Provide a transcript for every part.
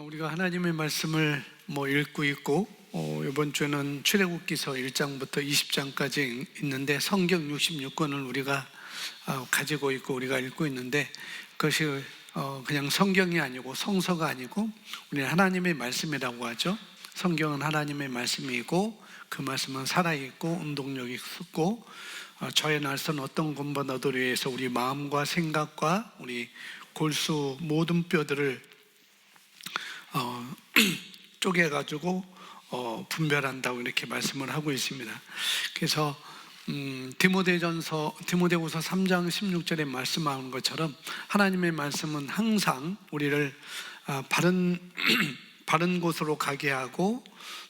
우리가 하나님의 말씀을 읽고 있고, 이번 주에는 출애굽기서 1장부터 20장까지 있는데 성경 66권을 우리가 가지고 있고 우리가 읽고 있는데, 그것이 그냥 성경이 아니고 성서가 아니고 우리는 하나님의 말씀이라고 하죠. 성경은 하나님의 말씀이고 그 말씀은 살아있고 운동력이 있고, 저의 날선 어떤 것보다도 위해서 우리 마음과 생각과 우리 골수 모든 뼈들을 쪼개가지고 분별한다고 이렇게 말씀을 하고 있습니다. 그래서 디모데후서 3장 16절에 말씀하는 것처럼 하나님의 말씀은 항상 우리를 바른 곳으로 가게 하고,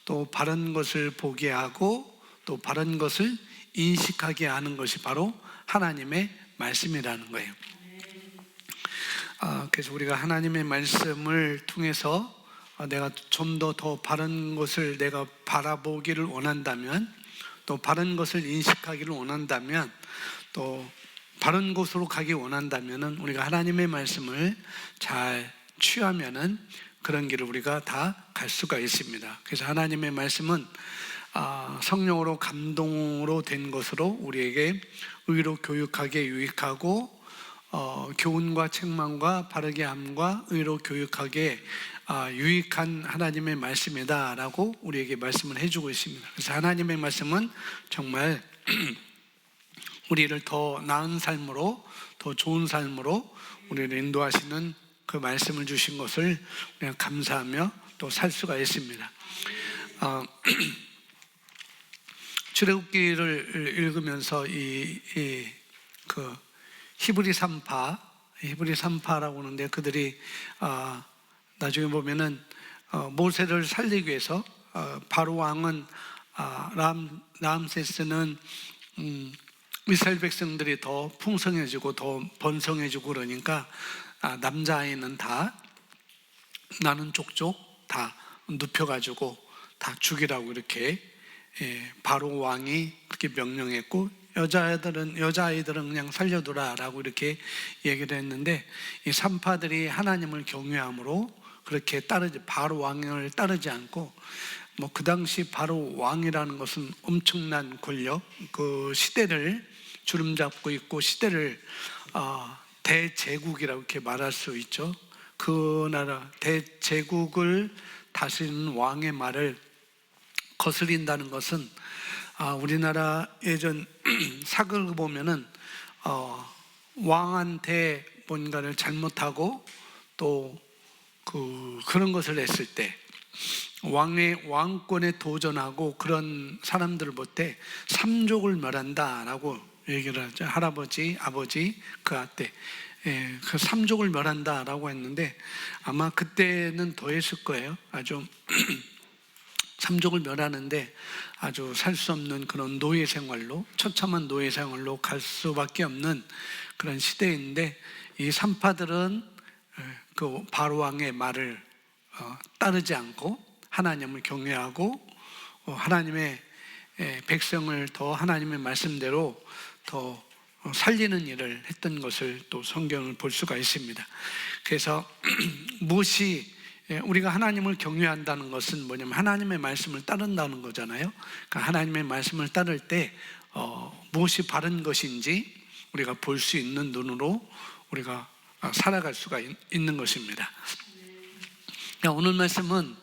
또 바른 것을 보게 하고, 또 바른 것을 인식하게 하는 것이 바로 하나님의 말씀이라는 거예요. 그래서 우리가 하나님의 말씀을 통해서 내가 좀 더 바른 것을 내가 바라보기를 원한다면, 또 바른 것을 인식하기를 원한다면, 또 바른 곳으로 가기 원한다면 우리가 하나님의 말씀을 잘 취하면은 그런 길을 우리가 다 갈 수가 있습니다. 그래서 하나님의 말씀은 성령으로 감동으로 된 것으로 우리에게 의로 교육하게 유익하고, 교훈과 책망과 바르게 함과 의로 교육하게 유익한 하나님의 말씀이다라고 우리에게 말씀을 해주고 있습니다. 그래서 하나님의 말씀은 정말 우리를 더 나은 삶으로, 더 좋은 삶으로 우리를 인도하시는 그 말씀을 주신 것을 우리가 감사하며 또 살 수가 있습니다. 출애굽기를 읽으면서 그 히브리 3파라고 하는데, 그들이 나중에 보면은 모세를 살리기 위해서 바로 왕은 람세스는 이스라엘 백성들이 더 풍성해지고 더 번성해지고 그러니까 남자아이는 다 나는 족족 다 눕혀가지고 다 죽이라고 이렇게 바로 왕이 그렇게 명령했고, 여자아이들은 그냥 살려두라라고 이렇게 얘기를 했는데, 이 산파들이 하나님을 경외함으로 그렇게 바로 왕을 따르지 않고, 그 당시 바로 왕이라는 것은 엄청난 권력, 그 시대를 주름잡고 있고 시대를 대제국이라고 이렇게 말할 수 있죠. 그 나라 대제국을 다스리는 왕의 말을 거스린다는 것은, 우리나라 예전 사극을 보면은 왕한테 뭔가를 잘못하고 또 그런 것을 했을 때, 왕권에 도전하고 그런 사람들을 볼 때 삼족을 멸한다라고 얘기를 하죠. 할아버지, 아버지, 그 아때, 그 삼족을 멸한다라고 했는데, 아마 그때는 더 했을 거예요. 아주 삼족을 멸하는데 아주 살 수 없는 그런 노예 생활로, 처참한 노예 생활로 갈 수밖에 없는 그런 시대인데, 이 산파들은 그 바로 왕의 말을 따르지 않고 하나님을 경외하고, 하나님의 백성을 더 하나님의 말씀대로 더 살리는 일을 했던 것을 또 성경을 볼 수가 있습니다. 그래서 무엇이 우리가 하나님을 경외한다는 것은 뭐냐면 하나님의 말씀을 따른다는 거잖아요. 그러니까 하나님의 말씀을 따를 때 무엇이 바른 것인지 우리가 볼 수 있는 눈으로 우리가 살아갈 수가 있는 것입니다. 그러니까 오늘 말씀은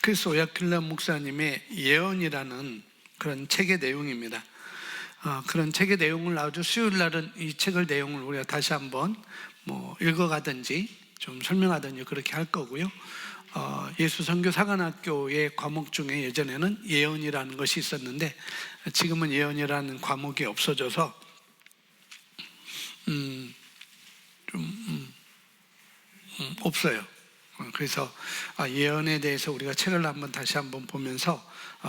크리스 오야킬라 목사님의 예언이라는 그런 책의 내용입니다. 그런 책의 내용을 아주 수요일 날은 이 책의 내용을 우리가 다시 한번 읽어가든지 좀 설명하든지 그렇게 할 거고요. 예수선교사관학교의 과목 중에 예전에는 예언이라는 것이 있었는데, 지금은 예언이라는 과목이 없어져서 없어요. 그래서 예언에 대해서 우리가 책을 다시 한번 보면서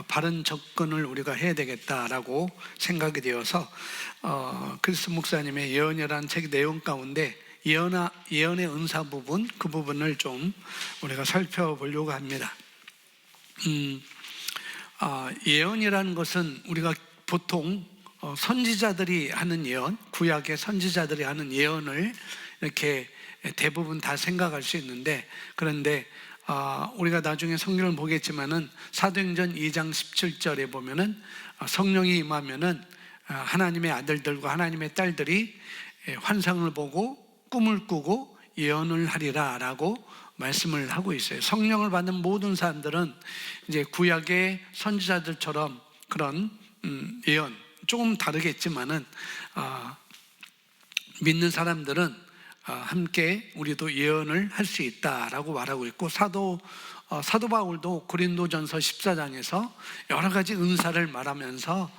바른 접근을 우리가 해야 되겠다라고 생각이 되어서 크리스 목사님의 예언이라는 책 내용 가운데 예언의 은사 부분, 그 부분을 좀 우리가 살펴보려고 합니다. 예언이라는 것은 우리가 보통 선지자들이 하는 예언, 구약의 선지자들이 하는 예언을 이렇게 대부분 다 생각할 수 있는데, 그런데 우리가 나중에 성경을 보겠지만은 사도행전 2장 17절에 보면은 성령이 임하면은 하나님의 아들들과 하나님의 딸들이 환상을 보고 꿈을 꾸고 예언을 하리라 라고 말씀을 하고 있어요. 성령을 받는 모든 사람들은 이제 구약의 선지자들처럼 그런 예언, 조금 다르겠지만은 믿는 사람들은 함께 우리도 예언을 할 수 있다라고 말하고 있고, 사도 바울도 고린도전서 14장에서 여러 가지 은사를 말하면서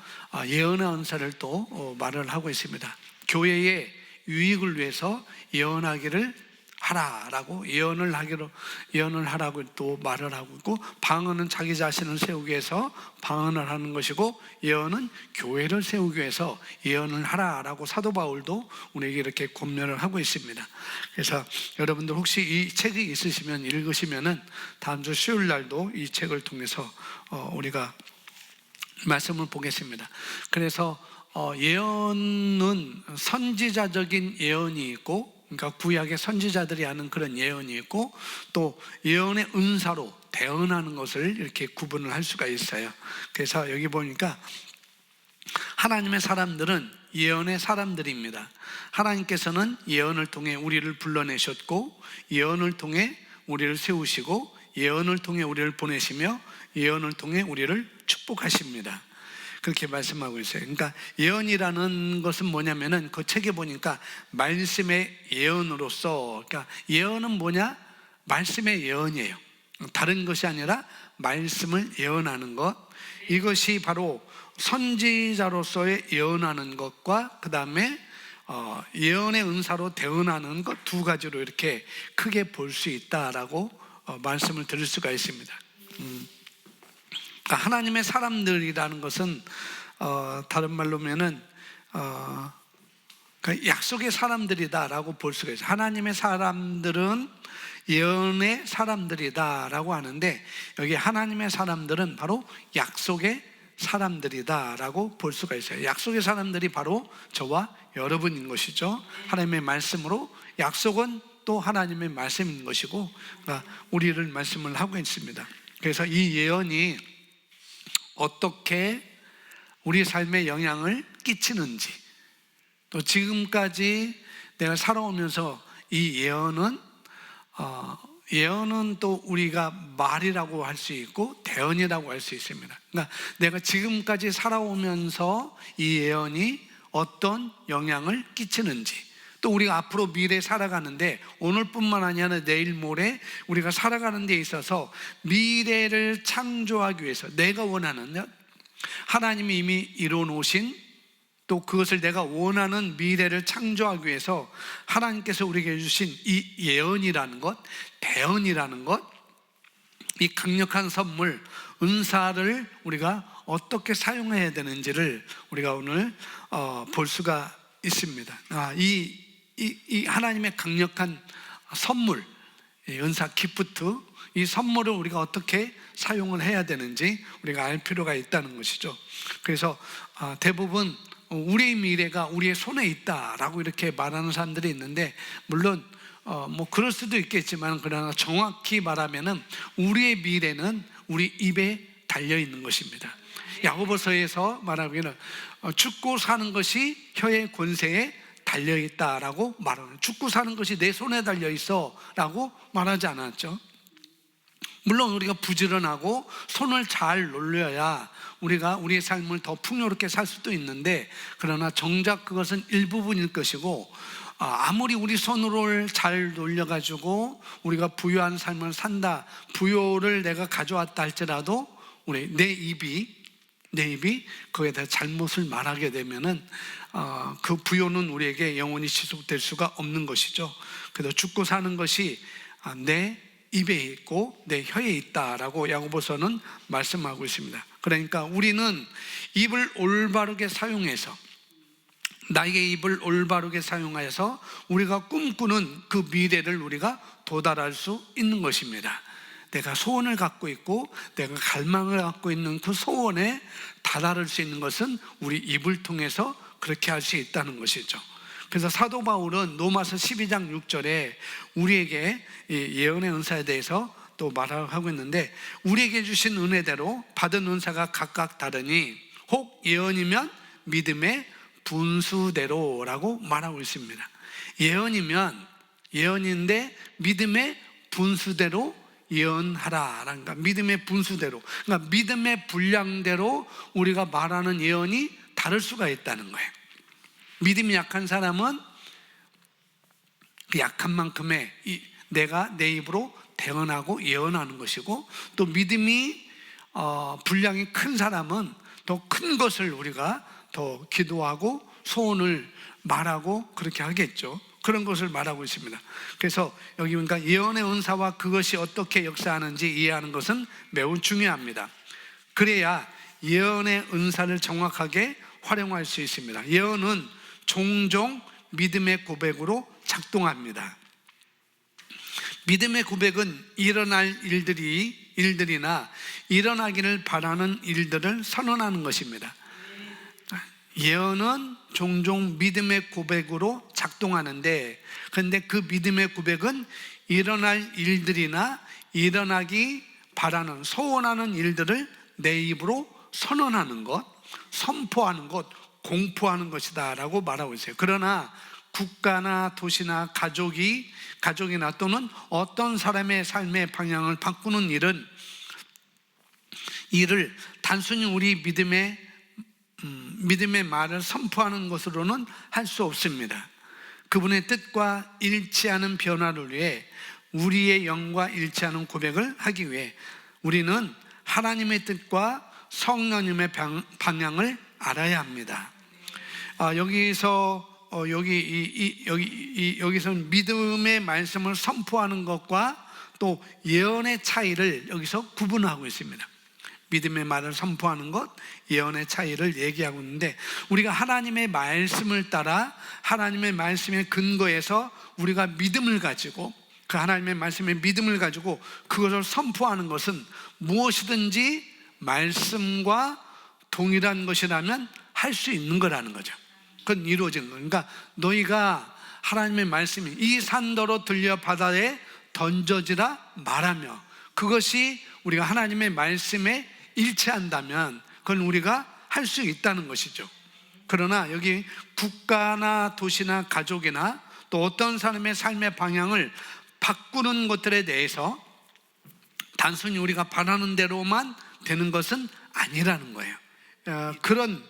예언의 은사를 또 말을 하고 있습니다. 교회의 유익을 위해서 예언하기를 하라라고 예언을 하라고 또 말을 하고 있고, 방언은 자기 자신을 세우기 위해서 방언을 하는 것이고, 예언은 교회를 세우기 위해서 예언을 하라라고 사도 바울도 우리에게 이렇게 권면을 하고 있습니다. 그래서 여러분들 혹시 이 책이 있으시면 읽으시면은 다음 주 수요일 날도 이 책을 통해서 우리가 말씀을 보겠습니다. 그래서 예언은 선지자적인 예언이 있고, 그러니까 구약의 선지자들이 하는 그런 예언이 있고, 또 예언의 은사로 대언하는 것을 이렇게 구분을 할 수가 있어요. 그래서 여기 보니까 하나님의 사람들은 예언의 사람들입니다. 하나님께서는 예언을 통해 우리를 불러내셨고, 예언을 통해 우리를 세우시고, 예언을 통해 우리를 보내시며, 예언을 통해 우리를 축복하십니다. 그렇게 말씀하고 있어요. 그러니까 예언이라는 것은 뭐냐면은 그 책에 보니까 말씀의 예언으로서, 그러니까 예언은 뭐냐? 말씀의 예언이에요. 다른 것이 아니라 말씀을 예언하는 것, 이것이 바로 선지자로서의 예언하는 것과 그 다음에 예언의 은사로 대언하는 것, 두 가지로 이렇게 크게 볼 수 있다라고 말씀을 드릴 수가 있습니다. 하나님의 사람들이라는 것은 다른 말로 하면은 약속의 사람들이다라고 볼 수가 있어요. 하나님의 사람들은 예언의 사람들이다라고 하는데, 여기 하나님의 사람들은 바로 약속의 사람들이다라고 볼 수가 있어요. 약속의 사람들이 바로 저와 여러분인 것이죠. 하나님의 말씀으로, 약속은 또 하나님의 말씀인 것이고, 우리를 말씀을 하고 있습니다. 그래서 이 예언이 어떻게 우리 삶에 영향을 끼치는지, 또 지금까지 내가 살아오면서 이 예언은 또 우리가 말이라고 할 수 있고 대언이라고 할 수 있습니다. 그러니까 내가 지금까지 살아오면서 이 예언이 어떤 영향을 끼치는지, 또 우리가 앞으로 미래에 살아가는데 오늘뿐만 아니라 내일 모레 우리가 살아가는 데 있어서 미래를 창조하기 위해서 내가 원하는, 하나님이 이미 이루어 놓으신, 또 그것을 내가 원하는 미래를 창조하기 위해서 하나님께서 우리에게 주신 이 예언이라는 것, 대언이라는 것, 이 강력한 선물, 은사를 우리가 어떻게 사용해야 되는지를 우리가 오늘 볼 수가 있습니다. 이 하나님의 강력한 선물, 은사 기프트, 이 선물을 우리가 어떻게 사용을 해야 되는지 우리가 알 필요가 있다는 것이죠. 그래서 대부분 우리의 미래가 우리의 손에 있다라고 이렇게 말하는 사람들이 있는데, 물론 뭐 그럴 수도 있겠지만, 그러나 정확히 말하면은 우리의 미래는 우리 입에 달려 있는 것입니다. 야고보서에서 말하기는 죽고 사는 것이 혀의 권세에 달려있다라고 말하는, 죽고 사는 것이 내 손에 달려있어 라고 말하지 않았죠. 물론 우리가 부지런하고 손을 잘 놀려야 우리가 우리의 삶을 더 풍요롭게 살 수도 있는데, 그러나 정작 그것은 일부분일 것이고, 아무리 우리 손으로 잘 놀려가지고 우리가 부유한 삶을 산다, 부요를 내가 가져왔다 할지라도 내 입이 그에 대해 잘못을 말하게 되면은 그 부요는 우리에게 영원히 지속될 수가 없는 것이죠. 그래서 죽고 사는 것이 내 입에 있고 내 혀에 있다라고 야고보서는 말씀하고 있습니다. 그러니까 우리는 입을 올바르게 사용해서, 나에게 입을 올바르게 사용하여서 우리가 꿈꾸는 그 미래를 우리가 도달할 수 있는 것입니다. 내가 소원을 갖고 있고 내가 갈망을 갖고 있는 그 소원에 다다를 수 있는 것은 우리 입을 통해서 그렇게 할 수 있다는 것이죠. 그래서 사도 바울은 로마서 12장 6절에 우리에게 예언의 은사에 대해서 또 말하고 있는데, 우리에게 주신 은혜대로 받은 은사가 각각 다르니 혹 예언이면 믿음의 분수대로라고 말하고 있습니다. 예언인데 믿음의 분수대로 예언하라. 그러니까 믿음의 분수대로, 그러니까 믿음의 분량대로 우리가 말하는 예언이 다를 수가 있다는 거예요. 믿음이 약한 사람은 그 약한 만큼의 내가 내 입으로 대언하고 예언하는 것이고, 또 믿음이 분량이 큰 사람은 더 큰 것을 우리가 더 기도하고 소원을 말하고 그렇게 하겠죠. 그런 것을 말하고 있습니다. 그래서 여기 보니까 예언의 은사와 그것이 어떻게 역사하는지 이해하는 것은 매우 중요합니다. 그래야 예언의 은사를 정확하게 활용할 수 있습니다. 예언은 종종 믿음의 고백으로 작동합니다. 믿음의 고백은 일어날 일들이나 일어나기를 바라는 일들을 선언하는 것입니다. 예언은 종종 믿음의 고백으로 작동하는데, 그런데 그 믿음의 고백은 일어날 일들이나 일어나기 바라는, 소원하는 일들을 내 입으로 선언하는 것, 선포하는 것, 공포하는 것이다 라고 말하고 있어요. 그러나 국가나 도시나 가족이나 또는 어떤 사람의 삶의 방향을 바꾸는 일을 단순히 우리 믿음의 말을 선포하는 것으로는 할 수 없습니다. 그분의 뜻과 일치하는 변화를 위해, 우리의 영과 일치하는 고백을 하기 위해 우리는 하나님의 뜻과 성령님의 방향을 알아야 합니다. 여기서 믿음의 말씀을 선포하는 것과 또 예언의 차이를 여기서 구분하고 있습니다. 믿음의 말을 선포하는 것, 예언의 차이를 얘기하고 있는데, 우리가 하나님의 말씀을 따라 하나님의 말씀의 근거에서 우리가 믿음을 가지고, 그 하나님의 말씀의 믿음을 가지고 그것을 선포하는 것은 무엇이든지 말씀과 동일한 것이라면 할 수 있는 거라는 거죠. 그건 이루어진 거예요. 그러니까 너희가 하나님의 말씀이 이 산더러 들려 바다에 던져지라 말하며, 그것이 우리가 하나님의 말씀에 일치한다면 그건 우리가 할 수 있다는 것이죠. 그러나 여기 국가나 도시나 가족이나 또 어떤 사람의 삶의 방향을 바꾸는 것들에 대해서 단순히 우리가 바라는 대로만 되는 것은 아니라는 거예요. 그런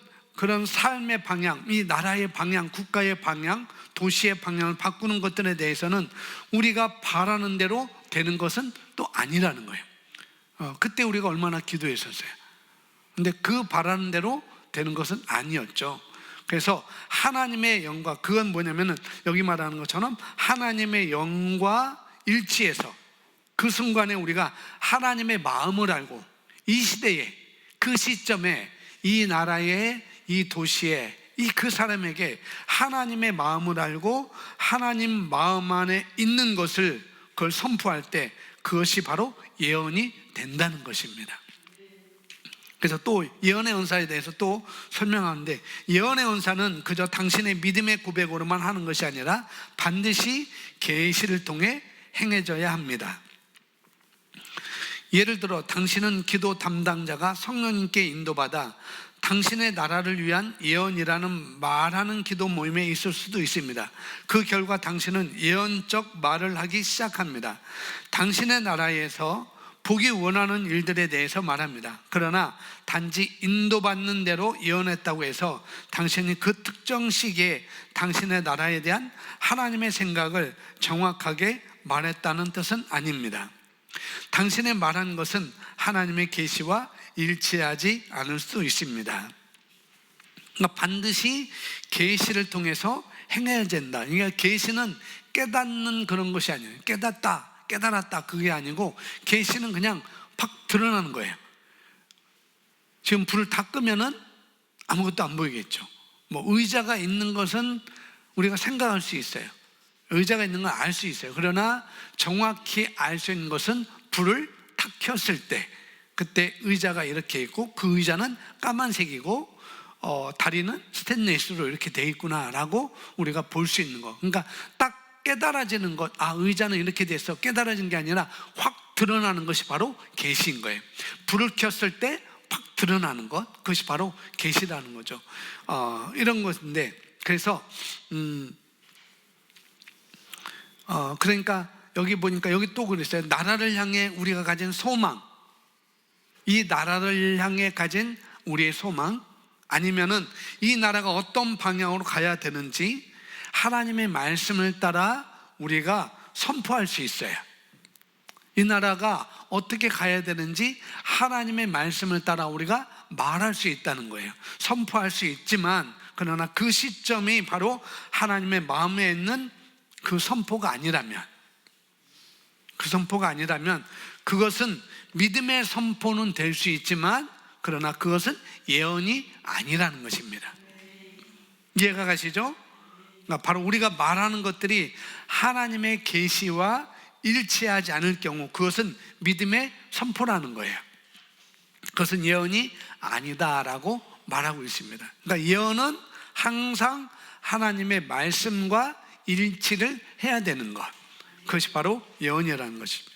삶의 방향, 이 나라의 방향, 국가의 방향, 도시의 방향을 바꾸는 것들에 대해서는 우리가 바라는 대로 되는 것은 또 아니라는 거예요. 그때 우리가 얼마나 기도했었어요. 근데 그 바라는 대로 되는 것은 아니었죠. 그래서 하나님의 영과, 그건 뭐냐면은 여기 말하는 것처럼 하나님의 영과 일치해서 그 순간에 우리가 하나님의 마음을 알고, 이 시대에, 그 시점에 이 나라에, 이 도시에, 그 사람에게 하나님의 마음을 알고 하나님 마음 안에 있는 것을 그걸 선포할 때 그것이 바로 예언이 된다는 것입니다. 그래서 또 예언의 은사에 대해서 또 설명하는데, 예언의 은사는 그저 당신의 믿음의 고백으로만 하는 것이 아니라 반드시 계시를 통해 행해져야 합니다. 예를 들어 당신은 기도 담당자가 성령님께 인도받아 당신의 나라를 위한 예언이라는 말하는 기도 모임에 있을 수도 있습니다. 그 결과 당신은 예언적 말을 하기 시작합니다. 당신의 나라에서 보기 원하는 일들에 대해서 말합니다. 그러나 단지 인도받는 대로 예언했다고 해서 당신이 그 특정 시기에 당신의 나라에 대한 하나님의 생각을 정확하게 말했다는 뜻은 아닙니다. 당신의 말한 것은 하나님의 계시와 일치하지 않을 수 있습니다. 그러니까 반드시 계시를 통해서 행해야 된다. 그러니까 계시는 깨닫는 그런 것이 아니에요. 깨달았다 그게 아니고, 계시는 그냥 팍 드러나는 거예요. 지금 불을 다 끄면은 아무것도 안 보이겠죠. 의자가 있는 것은 우리가 생각할 수 있어요. 의자가 있는 건 알 수 있어요. 그러나 정확히 알 수 있는 것은 불을 탁 켰을 때, 그때 의자가 이렇게 있고 그 의자는 까만색이고 다리는 스테인리스로 이렇게 돼 있구나라고 우리가 볼 수 있는 거. 그러니까 딱 깨달아지는 것, 의자는 이렇게 돼서 깨달아진 게 아니라 확 드러나는 것이 바로 계시인 거예요. 불을 켰을 때 확 드러나는 것, 그것이 바로 계시라는 거죠. 이런 것인데, 그래서 그러니까 여기 보니까 여기 또 그랬어요. 나라를 향해 우리가 가진 소망, 이 나라를 향해 가진 우리의 소망, 아니면은 이 나라가 어떤 방향으로 가야 되는지 하나님의 말씀을 따라 우리가 선포할 수 있어요. 이 나라가 어떻게 가야 되는지 하나님의 말씀을 따라 우리가 말할 수 있다는 거예요. 선포할 수 있지만, 그러나 그 시점이 바로 하나님의 마음에 있는 그 선포가 아니라면, 그것은 믿음의 선포는 될 수 있지만, 그러나 그것은 예언이 아니라는 것입니다. 이해가 가시죠? 그러니까 바로 우리가 말하는 것들이 하나님의 계시와 일치하지 않을 경우 그것은 믿음의 선포라는 거예요. 그것은 예언이 아니다라고 말하고 있습니다. 그러니까 예언은 항상 하나님의 말씀과 일치를 해야 되는 것, 그것이 바로 예언이라는 것입니다.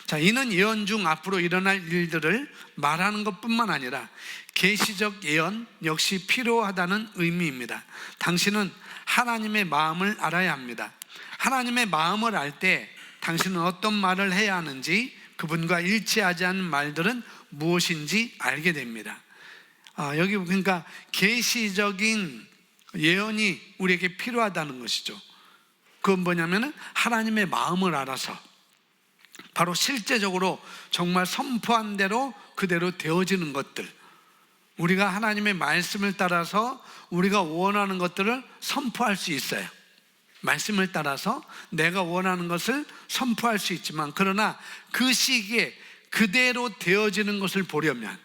자, 이는 예언 중 앞으로 일어날 일들을 말하는 것뿐만 아니라 계시적 예언 역시 필요하다는 의미입니다. 당신은 하나님의 마음을 알아야 합니다. 하나님의 마음을 알 때 당신은 어떤 말을 해야 하는지, 그분과 일치하지 않는 말들은 무엇인지 알게 됩니다. 여기 그러니까 계시적인 예언이 우리에게 필요하다는 것이죠. 그건 뭐냐면은 하나님의 마음을 알아서 바로 실제적으로 정말 선포한 대로 그대로 되어지는 것들, 우리가 하나님의 말씀을 따라서 우리가 원하는 것들을 선포할 수 있어요. 말씀을 따라서 내가 원하는 것을 선포할 수 있지만, 그러나 그 시기에 그대로 되어지는 것을 보려면,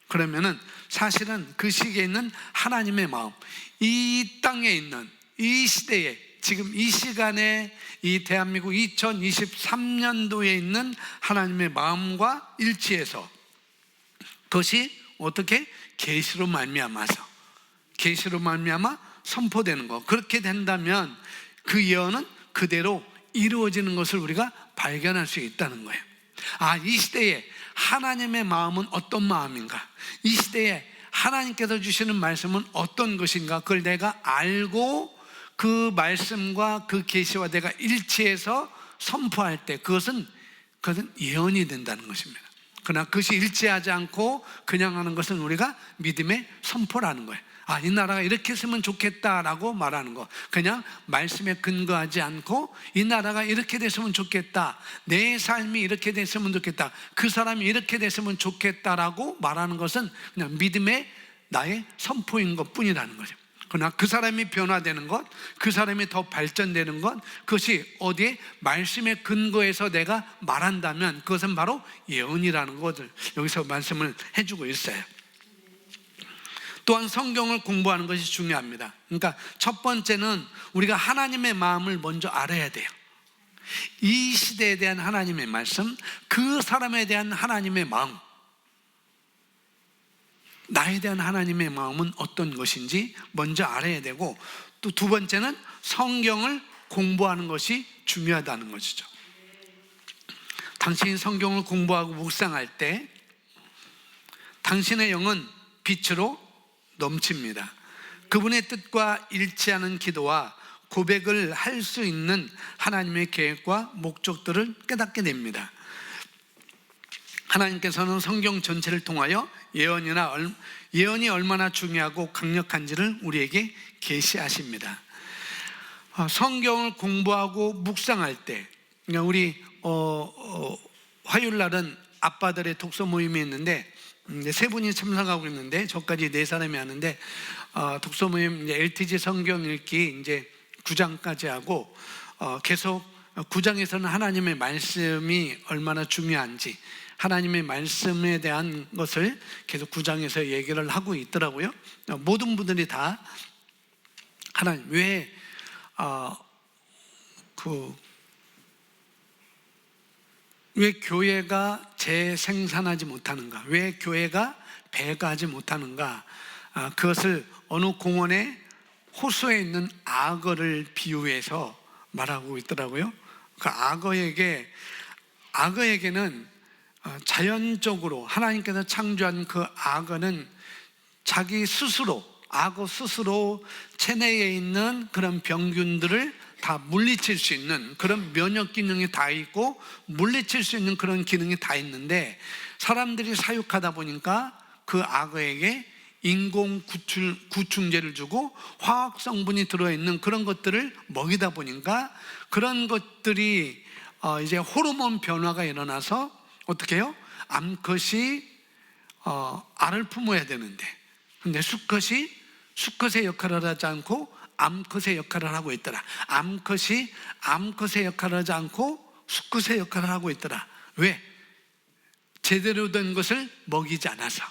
그러면은 사실은 그 시기에 있는 하나님의 마음, 이 땅에 있는 이 시대에, 지금 이 시간에 이 대한민국 2023년도에 있는 하나님의 마음과 일치해서 그것이 어떻게 계시로 말미암아서, 계시로 말미암아 선포되는 것, 그렇게 된다면 그 예언은 그대로 이루어지는 것을 우리가 발견할 수 있다는 거예요. 이 시대에 하나님의 마음은 어떤 마음인가, 이 시대에 하나님께서 주시는 말씀은 어떤 것인가, 그걸 내가 알고 그 말씀과 그 계시와 내가 일치해서 선포할 때 그것은 예언이 된다는 것입니다. 그러나 그것이 일치하지 않고 그냥 하는 것은 우리가 믿음의 선포라는 거예요. 이 나라가 이렇게 했으면 좋겠다라고 말하는 거, 그냥 말씀에 근거하지 않고 이 나라가 이렇게 됐으면 좋겠다, 내 삶이 이렇게 됐으면 좋겠다, 그 사람이 이렇게 됐으면 좋겠다라고 말하는 것은 그냥 믿음의 나의 선포인 것 뿐이라는 거죠. 그러나 그 사람이 변화되는 것, 그 사람이 더 발전되는 것, 그것이 어디에 말씀에 근거해서 내가 말한다면 그것은 바로 예언이라는 것을 여기서 말씀을 해주고 있어요. 또한 성경을 공부하는 것이 중요합니다. 그러니까 첫 번째는 우리가 하나님의 마음을 먼저 알아야 돼요. 이 시대에 대한 하나님의 말씀, 그 사람에 대한 하나님의 마음, 나에 대한 하나님의 마음은 어떤 것인지 먼저 알아야 되고, 또 두 번째는 성경을 공부하는 것이 중요하다는 것이죠. 당신이 성경을 공부하고 묵상할 때 당신의 영은 빛으로 넘칩니다. 그분의 뜻과 일치하는 기도와 고백을 할 수 있는 하나님의 계획과 목적들을 깨닫게 됩니다. 하나님께서는 성경 전체를 통하여 예언이 얼마나 중요하고 강력한지를 우리에게 계시하십니다. 성경을 공부하고 묵상할 때, 우리 화요일 날은 아빠들의 독서 모임이 있는데 세 분이 참석하고 있는데, 저까지 네 사람이 하는데, 독서 모임 LTG 성경 읽기 이제 9장까지 하고, 계속 9장에서는 하나님의 말씀이 얼마나 중요한지, 하나님의 말씀에 대한 것을 계속 9장에서 얘기를 하고 있더라고요. 모든 분들이 다 하나님, 왜 교회가 재생산하지 못하는가, 왜 교회가 배가하지 못하는가, 그것을 어느 공원에 호수에 있는 악어를 비유해서 말하고 있더라고요. 그 악어에게는 자연적으로 하나님께서 창조한 그 악어는 자기 스스로, 악어 스스로 체내에 있는 그런 병균들을 다 물리칠 수 있는 그런 면역 기능이 다 있고 물리칠 수 있는 그런 기능이 다 있는데, 사람들이 사육하다 보니까 그 악어에게 인공 구충제를 주고 화학 성분이 들어있는 그런 것들을 먹이다 보니까 그런 것들이 이제 호르몬 변화가 일어나서 어떻게 해요? 암컷이 알을 품어야 되는데, 근데 수컷의 역할을 하지 않고 암컷의 역할을 하고 있더라. 암컷이 암컷의 역할을 하지 않고 수컷의 역할을 하고 있더라. 왜? 제대로 된 것을 먹이지 않아서.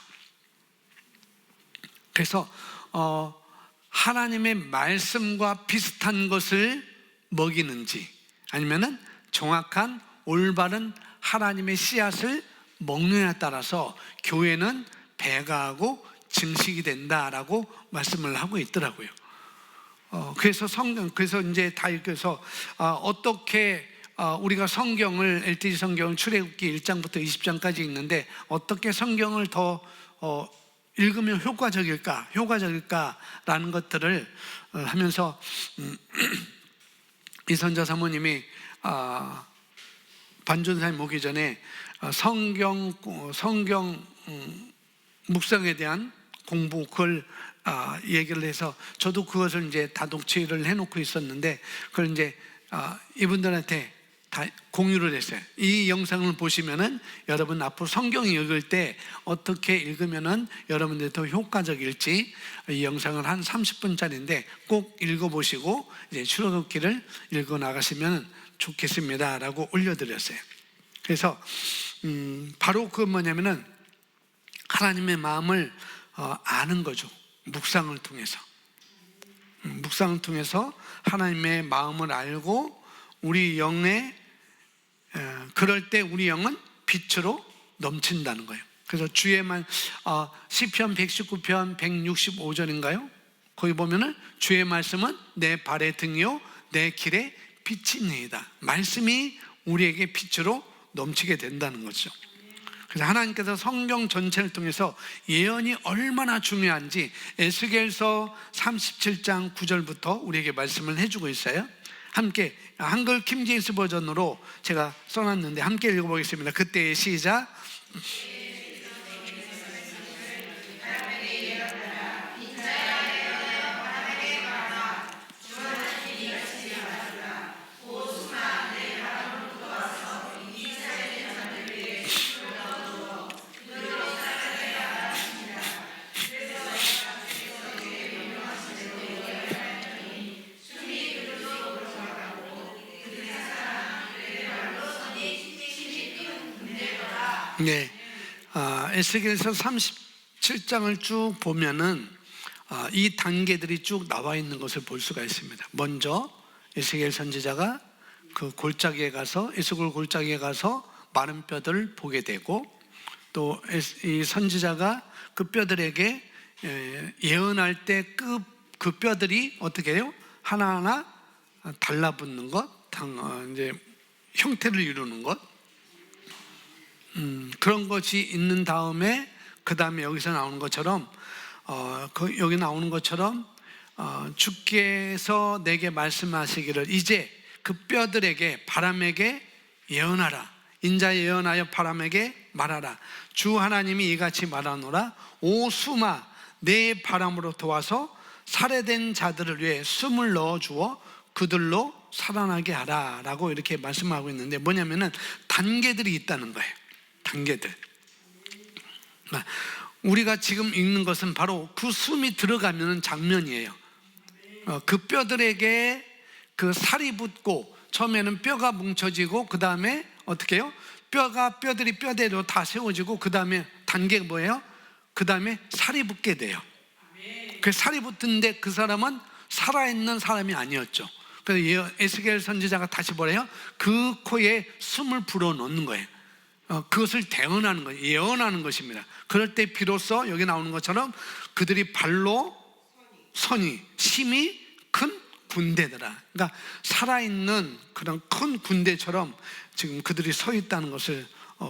그래서 하나님의 말씀과 비슷한 것을 먹이는지, 아니면은 정확한 올바른 하나님의 씨앗을 먹느냐에 따라서 교회는 배가하고 증식이 된다라고 말씀을 하고 있더라고요. 그래서 이제 다 읽어서 어떻게 우리가 성경을, LTG 성경을 출애굽기 1장부터 20장까지 있는데 어떻게 성경을 더 읽으면 효과적일까라는 것들을 하면서 이선자 사모님이 반전사님 오기 전에 성경 묵상에 대한 공부, 그걸 얘기를 해서 저도 그것을 이제 다 녹취를 해놓고 있었는데, 그걸 이제 이분들한테 다 공유를 했어요. 이 영상을 보시면은 여러분 앞으로 성경 읽을 때 어떻게 읽으면은 여러분들 더 효과적일지, 이 영상을 한 30분짜리인데 꼭 읽어보시고 이제 출애굽기를 읽어 나가시면 좋겠습니다라고 올려드렸어요. 그래서 바로 그 뭐냐면은 하나님의 마음을 아는 거죠. 묵상을 통해서 하나님의 마음을 알고 우리 영에, 그럴 때 우리 영은 빛으로 넘친다는 거예요. 그래서 주의만 시편 119편 165절인가요? 거기 보면은 주의 말씀은 내 발의 등이요 내 길에 빛이니이다. 말씀이 우리에게 빛으로 넘치게 된다는 거죠. 그래서 하나님께서 성경 전체를 통해서 예언이 얼마나 중요한지 에스겔서 37장 9절부터 우리에게 말씀을 해주고 있어요. 함께 한글 킹제임스 버전으로 제가 써놨는데 함께 읽어보겠습니다. 그때의 시작. 네, 에스겔서 37장을 쭉 보면은 이 단계들이 쭉 나와 있는 것을 볼 수가 있습니다. 먼저 에스겔 선지자가 그 골짜기에 가서, 에스골 골짜기에 가서 마른 뼈들을 보게 되고, 또 이 선지자가 그 뼈들에게 예언할 때 그 뼈들이 어떻게 해요? 하나하나 달라붙는 것, 이제 형태를 이루는 것, 그런 것이 있는 다음에 그 다음에 여기서 나오는 것처럼 여기 나오는 것처럼 주께서 내게 말씀하시기를 이제 그 뼈들에게 바람에게 예언하라. 인자 예언하여 바람에게 말하라. 주 하나님이 이같이 말하노라. 오 수마 내 바람으로 도와서 살해된 자들을 위해 숨을 넣어주어 그들로 살아나게 하라 라고 이렇게 말씀하고 있는데, 뭐냐면은 단계들이 있다는 거예요. 단계들. 우리가 지금 읽는 것은 바로 그 숨이 들어가는 장면이에요. 그 뼈들에게 그 살이 붙고 처음에는 뼈가 뭉쳐지고 그 다음에 어떻게 해요? 뼈들이 뼈대로 다 세워지고 그 다음에 단계가 뭐예요? 그 다음에 살이 붙게 돼요. 그 살이 붙는데 그 사람은 살아있는 사람이 아니었죠. 그래서 에스겔 선지자가 다시 뭐래요? 그 코에 숨을 불어넣는 거예요. 그것을 대언하는 거예요. 예언하는 것입니다. 그럴 때 비로소 여기 나오는 것처럼 그들이 발로 선이 심히 큰 군대더라. 그러니까 살아있는 그런 큰 군대처럼 지금 그들이 서 있다는 것을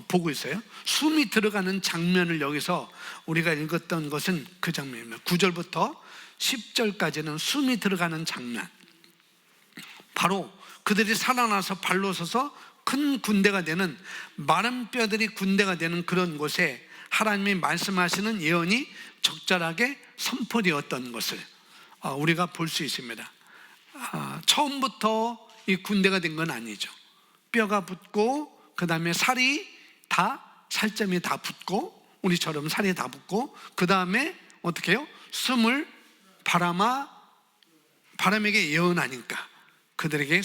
보고 있어요. 숨이 들어가는 장면을 여기서 우리가 읽었던 것은 그 장면입니다. 9절부터 10절까지는 숨이 들어가는 장면, 바로 그들이 살아나서 발로 서서 큰 군대가 되는, 마른 뼈들이 군대가 되는 그런 곳에 하나님이 말씀하시는 예언이 적절하게 선포되었던 것을 우리가 볼 수 있습니다. 처음부터 이 군대가 된 건 아니죠. 뼈가 붙고 그 다음에 살점이 다 붙고, 우리처럼 살이 다 붙고, 그 다음에 어떻게 해요? 숨을 바람에게 예언하니까 그들에게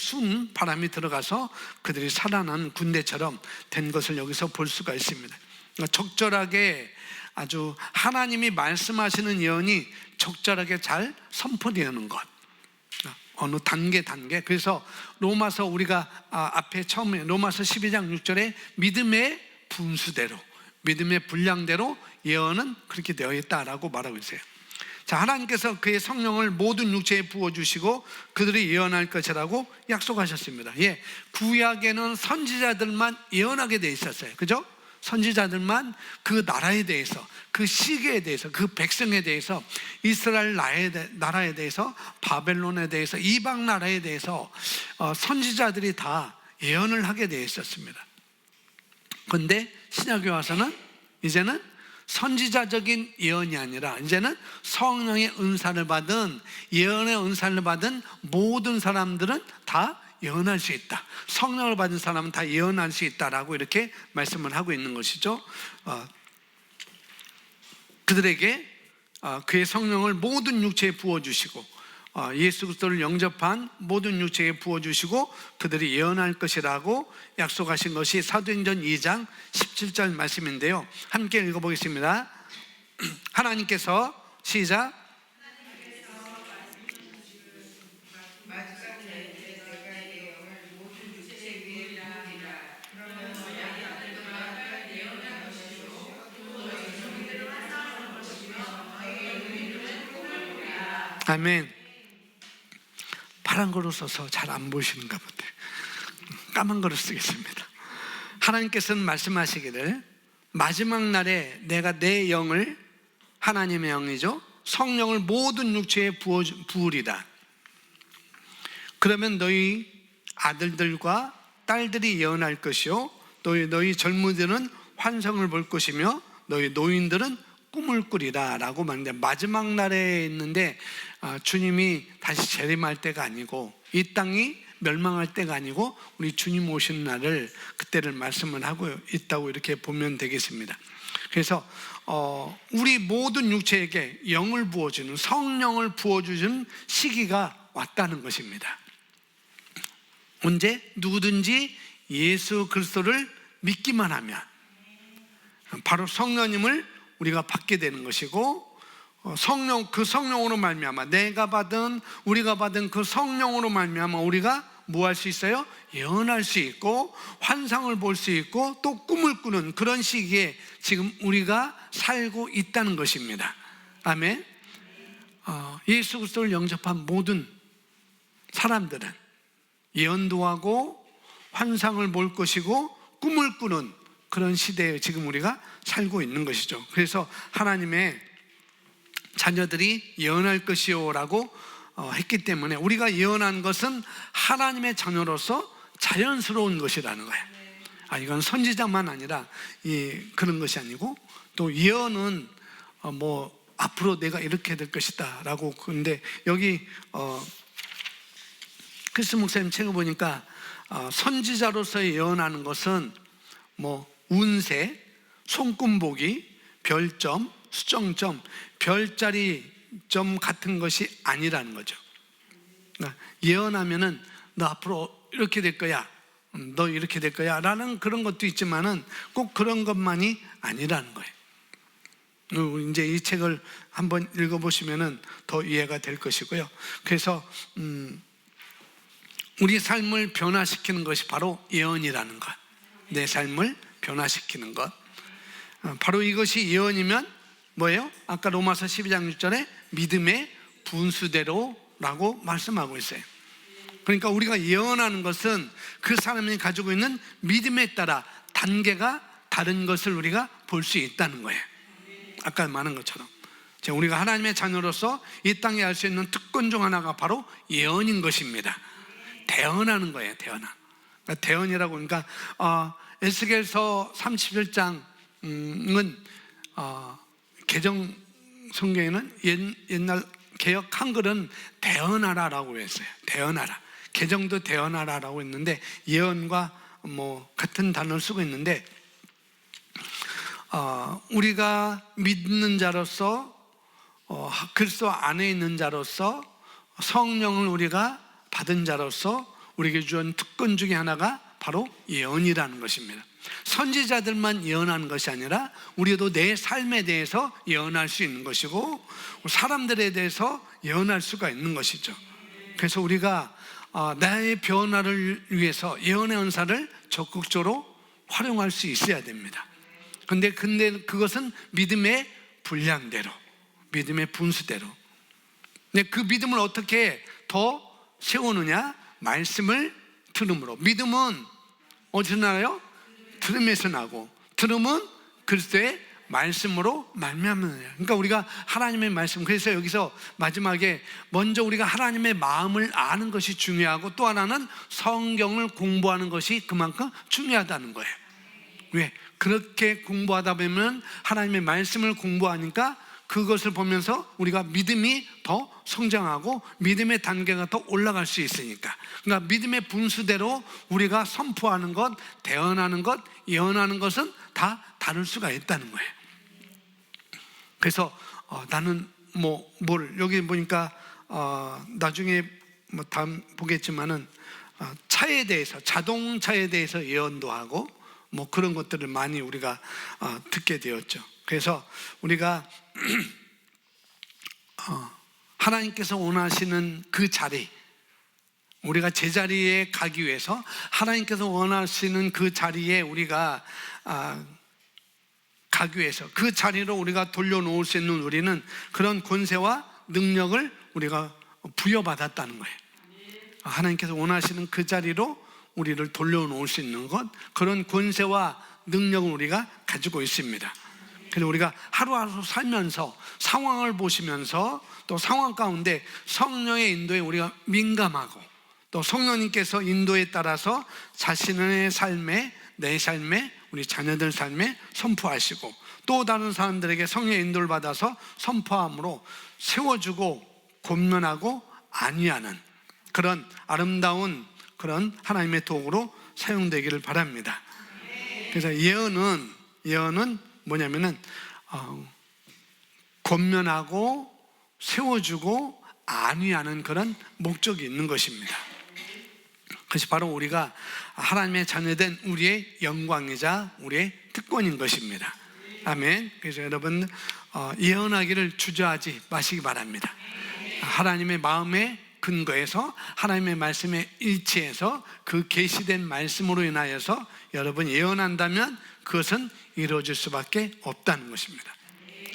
바람이 들어가서 그들이 살아난 군대처럼 된 것을 여기서 볼 수가 있습니다. 그러니까 적절하게, 아주 하나님이 말씀하시는 예언이 적절하게 잘 선포되는 것, 어느 단계. 그래서 로마서 우리가 앞에 처음에 로마서 12장 6절에 믿음의 분수대로, 믿음의 분량대로 예언은 그렇게 되어 있다라고 말하고 있어요. 자, 하나님께서 그의 성령을 모든 육체에 부어주시고 그들이 예언할 것이라고 약속하셨습니다. 예, 구약에는 선지자들만 예언하게 돼 있었어요. 그죠? 선지자들만 그 나라에 대해서, 그 시기에 대해서, 그 백성에 대해서, 이스라엘 나라에 대해서, 바벨론에 대해서, 이방 나라에 대해서 선지자들이 다 예언을 하게 되어 있었습니다. 그런데 신약에 와서는 이제는 선지자적인 예언이 아니라 이제는 성령의 은사를 받은, 예언의 은사를 받은 모든 사람들은 다 예언할 수 있다. 성령을 받은 사람은 다 예언할 수 있다라고 이렇게 말씀을 하고 있는 것이죠. 그들에게 그의 성령을 모든 육체에 부어주시고, 예수 그리스도를 영접한 모든 육체에 부어주시고 그들이 예언할 것이라고 약속하신 것이 사도행전 2장 17절 말씀인데요, 함께 읽어보겠습니다. 하나님께서, 시작. 아멘. 파란 거로 써서 잘 안 보시는가 본데 까만 거로 쓰겠습니다. 하나님께서는 말씀하시기를, 마지막 날에 내가 내 영을, 하나님의 영이죠, 성령을 모든 육체에 부으리라. 그러면 너희 아들들과 딸들이 예언할 것이요, 너희 젊은이들은 환상을 볼 것이며 너희 노인들은 꿈을 꾸리라 라고 말하는데, 마지막 날에 있는데 주님이 다시 재림할 때가 아니고, 이 땅이 멸망할 때가 아니고 우리 주님 오시는 날을, 그때를 말씀을 하고 있다고 이렇게 보면 되겠습니다. 그래서 우리 모든 육체에게 영을 부어주는, 성령을 부어주는 시기가 왔다는 것입니다. 언제? 누구든지 예수 그리스도를 믿기만 하면 바로 성령님을 우리가 받게 되는 것이고, 그 성령으로 말미암아 우리가 받은 그 성령으로 말미암아 우리가 뭐 할 수 있어요? 예언할 수 있고 환상을 볼 수 있고 또 꿈을 꾸는 그런 시기에 지금 우리가 살고 있다는 것입니다. 아멘. 예수 그리스도를 영접한 모든 사람들은 예언도 하고 환상을 볼 것이고 꿈을 꾸는 그런 시대에 지금 우리가 살고 있는 것이죠. 그래서 하나님의 자녀들이 예언할 것이요 라고 했기 때문에, 우리가 예언한 것은 하나님의 자녀로서 자연스러운 것이라는 거예요. 이건 선지자만 아니라 그런 것이 아니고, 또 예언은 앞으로 내가 이렇게 될 것이다 라고. 근데 여기 크리스 목사님 책을 보니까 선지자로서 예언하는 것은 운세, 손금보기, 별점, 수정점, 별자리 점 같은 것이 아니라는 거죠. 예언하면은 너 앞으로 이렇게 될 거야, 너 이렇게 될 거야 라는 그런 것도 있지만은 꼭 그런 것만이 아니라는 거예요. 이제 이 책을 한번 읽어보시면은 더 이해가 될 것이고요. 그래서 우리 삶을 변화시키는 것이 바로 예언이라는 것. 내 삶을 변화시키는 것. 바로 이것이 예언이면 뭐예요? 아까 로마서 12장 6절에 믿음의 분수대로라고 말씀하고 있어요. 그러니까 우리가 예언하는 것은 그 사람이 가지고 있는 믿음에 따라 단계가 다른 것을 우리가 볼 수 있다는 거예요. 아까 말한 것처럼 우리가 하나님의 자녀로서 이 땅에 할 수 있는 특권 중 하나가 바로 예언인 것입니다. 대언하는 거예요. 대언하. 그러니까 대언이라고 그러니까 에스겔서 31장은 개정 성경에는 옛날 개역 한글은 대언하라라고 했어요. 대언하라. 개정도 대언하라라고 했는데 예언과 같은 단어를 쓰고 있는데 우리가 믿는 자로서 그리스도 안에 있는 자로서 성령을 우리가 받은 자로서 우리에게 주은 특권 중에 하나가 바로 예언이라는 것입니다. 선지자들만 예언하는 것이 아니라 우리도 내 삶에 대해서 예언할 수 있는 것이고 사람들에 대해서 예언할 수가 있는 것이죠. 그래서 우리가 나의 변화를 위해서 예언의 은사를 적극적으로 활용할 수 있어야 됩니다. 근데 그것은 믿음의 분량대로, 믿음의 분수대로. 근데 그 믿음을 어떻게 더 세우느냐? 말씀을 들음으로. 믿음은 어디서 나요? 들음에서 나고, 들음은 그리스도의 말씀으로 말미암는. 그러니까 우리가 하나님의 말씀, 그래서 여기서 마지막에 먼저 우리가 하나님의 마음을 아는 것이 중요하고 또 하나는 성경을 공부하는 것이 그만큼 중요하다는 거예요. 왜? 그렇게 공부하다 보면 하나님의 말씀을 공부하니까 그것을 보면서 우리가 믿음이 더 성장하고 믿음의 단계가 더 올라갈 수 있으니까. 그러니까 믿음의 분수대로 우리가 선포하는 것, 대언하는 것, 예언하는 것은 다 다를 수가 있다는 거예요. 그래서 나는 여기 보니까 나중에 다음 보겠지만은 차에 대해서, 자동차에 대해서 예언도 하고 그런 것들을 많이 우리가 듣게 되었죠. 그래서 우리가 하나님께서 원하시는 그 자리, 우리가 제자리에 가기 위해서 하나님께서 원하시는 그 자리에 우리가 가기 위해서 그 자리로 우리가 돌려놓을 수 있는 우리는 그런 권세와 능력을 우리가 부여받았다는 거예요. 하나님께서 원하시는 그 자리로 우리를 돌려놓을 수 있는 것, 그런 권세와 능력을 우리가 가지고 있습니다. 그래서 우리가 하루하루 살면서 상황을 보시면서 또 상황 가운데 성령의 인도에 우리가 민감하고 또 성령님께서 인도에 따라서 자신의 삶에, 내 삶에, 우리 자녀들 삶에 선포하시고 또 다른 사람들에게 성령의 인도를 받아서 선포함으로 세워주고 권면하고 안위하는 그런 아름다운 그런 하나님의 도구로 사용되기를 바랍니다. 그래서 예언은 뭐냐면은 권면하고 세워주고 안위하는 그런 목적이 있는 것입니다. 그것이 바로 우리가 하나님의 자녀된 우리의 영광이자 우리의 특권인 것입니다. 아멘. 그래서 여러분 예언하기를 주저하지 마시기 바랍니다. 하나님의 마음에 근거해서 하나님의 말씀에 일치해서 그 계시된 말씀으로 인하여서 여러분 예언한다면 그것은 이루어질 수밖에 없다는 것입니다.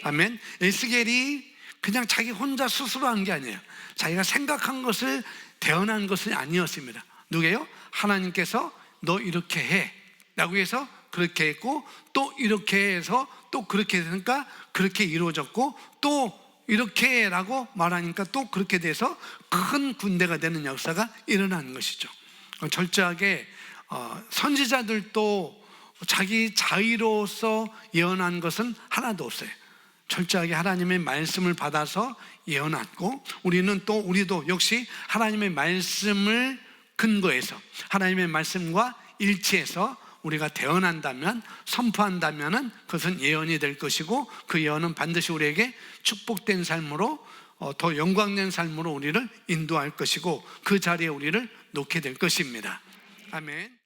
아멘. 에스겔이 그냥 자기 혼자 스스로 한 게 아니에요. 자기가 생각한 것을 대언한 것은 아니었습니다. 누구예요? 하나님께서 너 이렇게 해 라고 해서 그렇게 했고 또 이렇게 해서 또 그렇게 되니까 그렇게 이루어졌고 또 이렇게 라고 말하니까 또 그렇게 돼서 큰 군대가 되는 역사가 일어나는 것이죠. 철저하게 선지자들도 자기 자의로서 예언한 것은 하나도 없어요. 철저하게 하나님의 말씀을 받아서 예언했고 우리도 역시 하나님의 말씀을 근거해서 하나님의 말씀과 일치해서 우리가 대언한다면 선포한다면 그것은 예언이 될 것이고 그 예언은 반드시 우리에게 축복된 삶으로 더 영광된 삶으로 우리를 인도할 것이고 그 자리에 우리를 놓게 될 것입니다. 아멘.